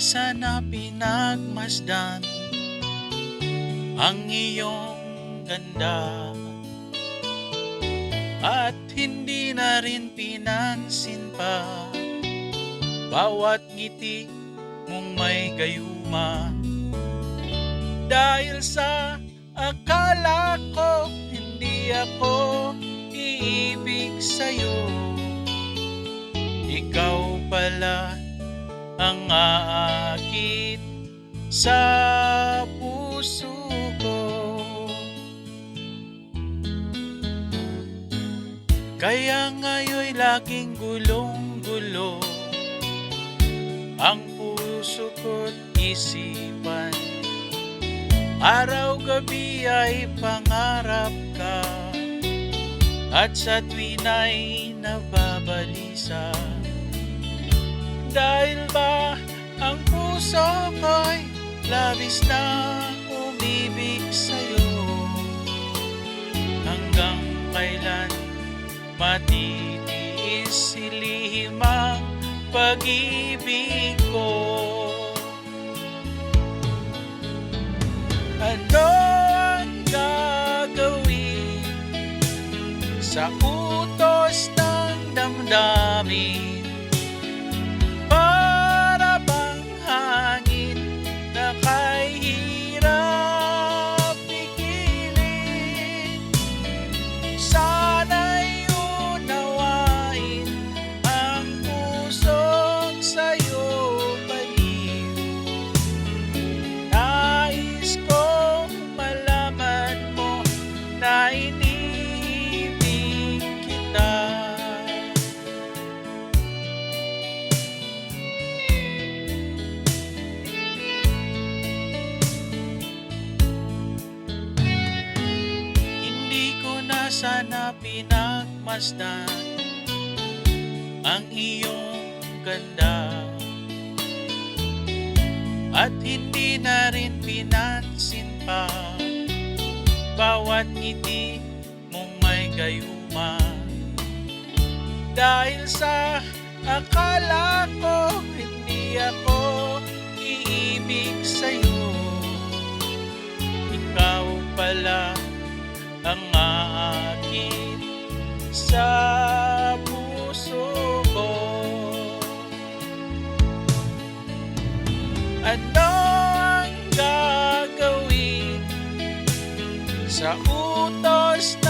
sana pinagmasdan ang iyong ganda, at hindi na rin pinansin pa bawat ngiti mong may gayuma. Dahil sa akala ko hindi ako iibig sa'yo, ikaw pala ang aakit sa puso ko. Kaya ngayon'y laging gulong-gulo ang puso ko't isipan. Araw-gabi ay pangarap ka, at sa tuwin ay nababalisa. Dahil ba ang puso ko'y labis na umibig sa'yo, hanggang kailan matitiis silihim ang pag-ibig ko? Ano ang gagawin sa utos ng damdamin? Para bang hangin na kahirap pigilin. Sana'y unawain ang pusong sa'yo baliw. Nais ko malaman mo na iniibig kita. Hindi ko na sana pinagmasdan ang iyong ganda, at hindi na rin pinansin pa bawat ngiti mong may gayuma. Dahil sa akala ko hindi ako iibig sa'yo, ikaw pala ang aakit sa puso ko. Ano ang gagawin sa utos na